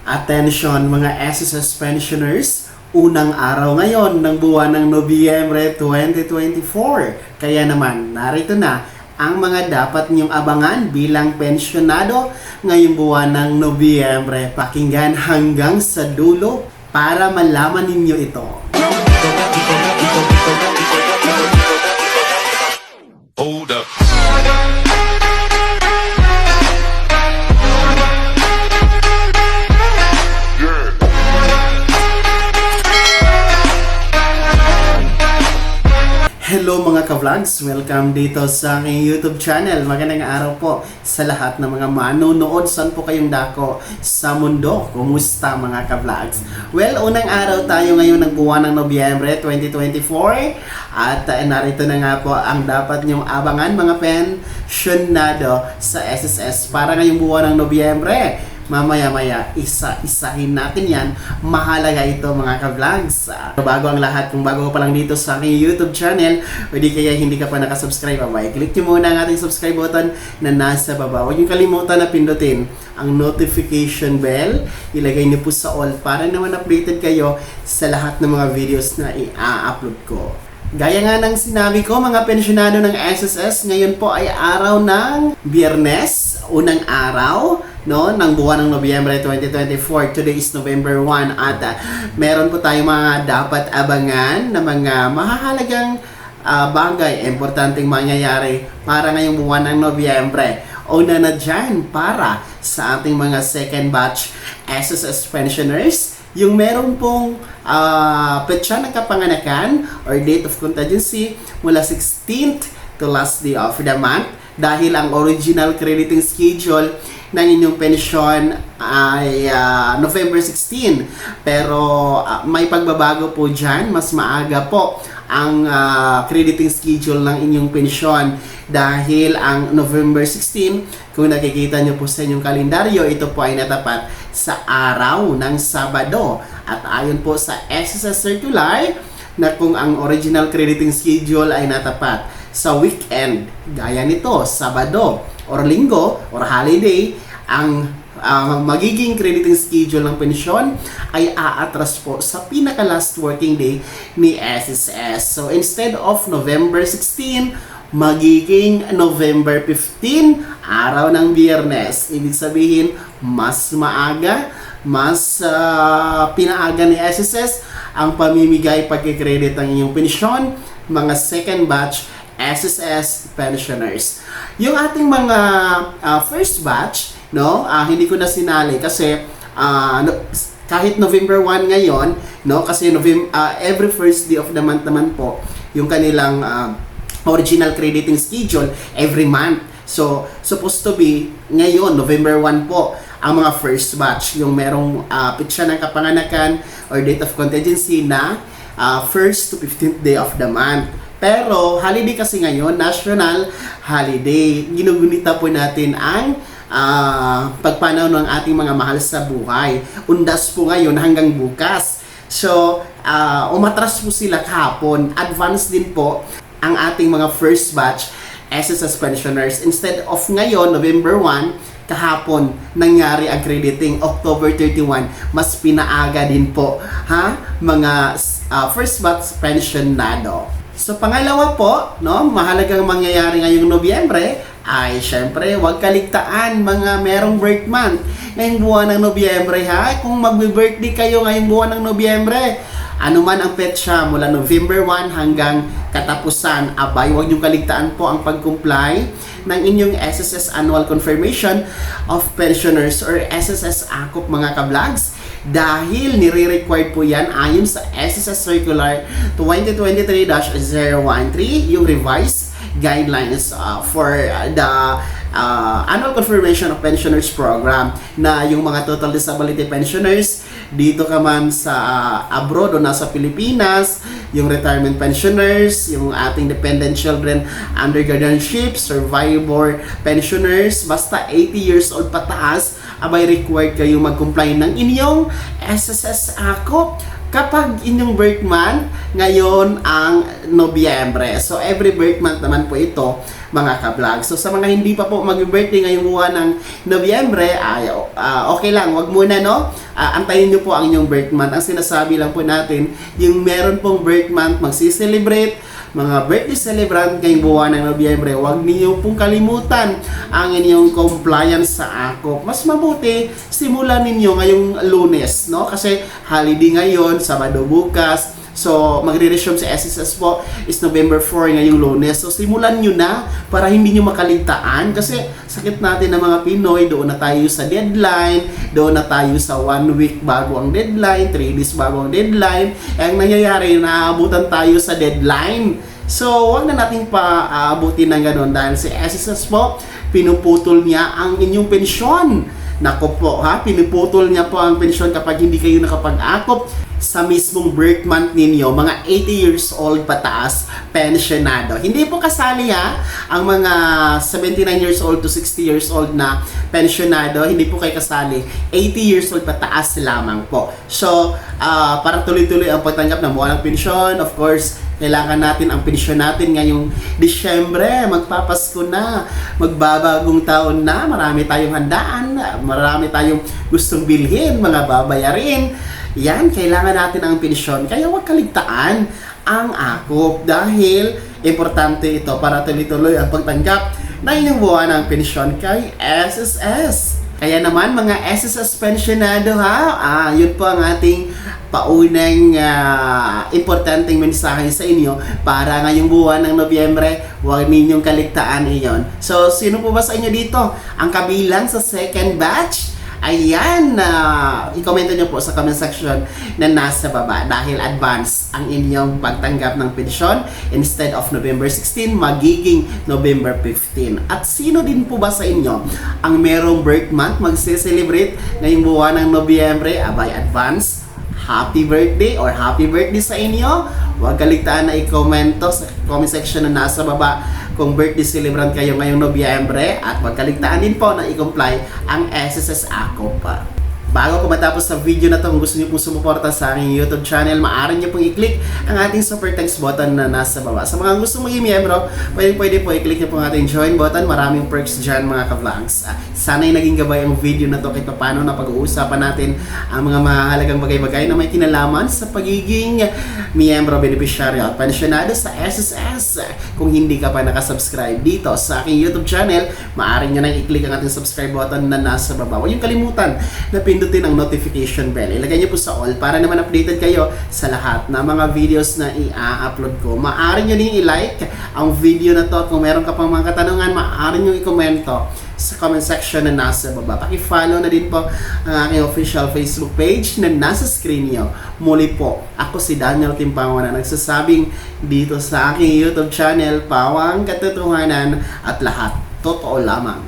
Attention mga SSS pensioners, unang araw ngayon ng buwan ng Nobyembre 2024. Kaya naman, narito na ang mga dapat niyong abangan bilang pensyonado ngayong buwan ng Nobyembre. Pakinggan hanggang sa dulo para malaman ninyo ito. Hold up. Hello mga ka-vlogs! Welcome dito sa aking YouTube channel. Magandang araw po sa lahat ng mga manonood. Saan po kayong dako sa mundo? Kumusta mga ka-vlogs? Well, unang araw tayo ngayon ng buwan ng Nobyembre 2024. At narito na nga po ang dapat nyong abangan mga pensyonado sa SSS para ngayong buwan ng Nobyembre. Mamaya-maya, isa-isahin natin yan. Mahalaga ito mga ka-vlogs. Bago ang lahat, kung bago ka pa lang dito sa aking YouTube channel, o di kaya hindi ka pa nakasubscribe, click nyo muna ang ating subscribe button na nasa baba. Huwag nyo kalimutan na pindutin ang notification bell. Ilagay nyo po sa all para naman updated kayo sa lahat ng mga videos na i-upload ko. Gaya nga ng sinabi ko mga pensyonado ng SSS, ngayon po ay araw ng Biyernes, unang araw ng buwan ng Nobyembre 2024. Today is November 1 at meron po tayong mga dapat abangan na mga mahahalagang bagay, importanteng mangyayari para ngayong buwan ng Nobyembre. Una na dyan para sa ating mga second batch SSS pensioners, yung meron pong petsa ng kapanganakan or date of contingency mula 16th to last day of the month, dahil ang original crediting schedule ng inyong pensyon ay November 16. Pero may pagbabago po dyan, mas maaga po ang crediting schedule ng inyong pensyon dahil ang November 16, kung nakikita nyo po sa inyong kalendaryo, ito po ay natapat sa araw ng Sabado. At ayon po sa SSS Circular na kung ang original crediting schedule ay natapat sa weekend, gaya nito, Sabado or Linggo or holiday, ang magiging crediting schedule ng pensyon ay aatras po sa pinaka last working day ni SSS. So instead of November 16, magiging November 15, araw ng Biyernes. Ibig sabihin, mas maaga, mas pinaaga ni SSS ang pamimigay pagkikredit ng inyong pensyon, mga second batch SSS pensioners. Yung ating mga first batch, hindi ko na sinali kasi kahit November 1 ngayon, kasi every first day of the month naman po yung kanilang original crediting schedule every month. So supposed to be ngayon November 1 po ang mga first batch, yung merong petsa ng kapanganakan or date of contingency na 1st to 15th day of the month. Pero holiday kasi ngayon, national holiday. Ginugunita po natin ang pagpanaw ng ating mga mahal sa buhay. Undas po ngayon hanggang bukas. So, umatras po sila kahapon. Advance din po ang ating mga first batch SSS pensioners. Instead of ngayon, November 1, kahapon nangyari ang crediting October 31. Mas pinaaga din po mga first batch pensionado. So pangalawa po, mahalagang mangyayari ngayong Nobyembre ay syempre huwag kaligtaan mga merong birth month ngayong buwan ng Nobyembre Kung magbe-birthday kayo ngayong buwan ng Nobyembre, ano man ang petsa mula November 1 hanggang katapusan, huwag niyong kaligtaan po ang pag-comply ng inyong SSS Annual Confirmation of Pensioners or SSS AKOP mga ka-vlogs, dahil nire-required po yan ayon sa SSS Circular 2023-013, yung revised guidelines for the Annual Confirmation of Pensioners Program, na yung mga total disability pensioners dito ka man sa abroad o nasa Pilipinas, yung retirement pensioners, yung ating dependent children under guardianship, survivor pensioners, basta 80 years old pataas, required kayo mag-comply ng inyong SSS AKOP kapag inyong birth month ngayon ang Nobyembre. So every birth month naman po ito mga ka-vlog. So sa mga hindi pa po mag-birthday ngayong buwan ng Nobyembre, ay okay lang, wag muna no. Antayin nyo po ang inyong birth month. Ang sinasabi lang po natin, yung meron pong birth month, magsiselebrate, mga birthday celebrant ngayong buwan ng Nobyembre, huwag niyo pong kalimutan ang inyong compliance sa AKOP. Mas mabuti, simulan ninyo ngayong Lunes, no? Kasi holiday ngayon, Sabado bukas. So, magre-resume sa SSS po is November 4 ngayong Lunes. So, simulan nyo na para hindi nyo makaligtaan. Kasi sakit natin ng mga Pinoy, doon na tayo sa deadline, doon na tayo sa 1 week bago ang deadline, 3 days bago ang deadline. Eh, ang nangyayari, naabutan tayo sa deadline. So, wag na nating paabutin ng ganun dahil si SSS po, pinuputol niya ang inyong pensyon. Nako po ha, pinuputol niya po ang pensyon kapag hindi kayo nakapag-akop sa mismong birth month ninyo, mga 80 years old pataas, pensionado. Hindi po kasali ha, ang mga 79 years old to 60 years old na pensionado, hindi po kayo kasali. 80 years old pataas lamang po. So, para tuloy-tuloy ang pagtanggap ng buwan ng pensyon, of course, kailangan natin ang pensyon natin ngayong Disyembre, magpapasko na, magbabagong taon na, marami tayong handaan, marami tayong gustong bilhin, mga babayarin. Yan, kailangan natin ang pensyon. Kaya huwag kaligtaan ang AKOP dahil importante ito para tuloy-tuloy ang pagtanggap na inyong buwan ng pensyon kay SSS. Kaya naman mga SSS pensionado ha, yun po ang ating paunang importanteng mensahe sa inyo para ngayong buwan ng Nobyembre, huwag ninyong kaligtaan iyon. So, sino po ba sa inyo dito ang kabilang sa second batch? Ayan, i-comment nyo po sa comment section na nasa baba dahil advance ang inyong pagtanggap ng pensyon. Instead of November 16, magiging November 15. At sino din po ba sa inyo ang merong birth month magse-celebrate ngayong buwan ng Nobyembre? Abay, advance, happy birthday or happy birthday sa inyo. Huwag kaligtaan na i-commento sa comment section na nasa baba kung birthday celebrant kayo ngayong Nobyembre at huwag kaligtaan din po na i-comply ang SSS AKOP. Bago ko matapos sa video na to, kung gusto niyo pong sumuporta sa aking YouTube channel, maaari niyo pong i-click ang ating super thanks button na nasa baba. Sa mga gusto maging miyembro, pwede po i-click niyo po ang ating join button. Maraming perks dyan mga ka-vlogs. Sana'y naging gabay ang video na to kahit paano na pag-uusapan natin ang mga mahalagang bagay-bagay na may kinalaman sa pagiging miyembro, beneficiaryo at pensionado sa SSS. Kung hindi ka pa nakasubscribe dito sa aking YouTube channel, maaari niyo nang i-click ang ating subscribe button na nasa baba. Huwag yung kalimutan na pindutin ang notification bell. Ilagay niyo po sa all para naman updated kayo sa lahat ng mga videos na i-upload ko. Maaari niyo din i-like ang video na to. Kung meron ka pang mga katanungan, maaari niyo i-komento sa comment section na nasa baba. Paki-follow na din po ang aking official Facebook page na nasa screen niyo. Muli po, ako si Daniel Timpango na nagsasabing dito sa aking YouTube channel, Pawang Katotohanan at lahat totoo lamang.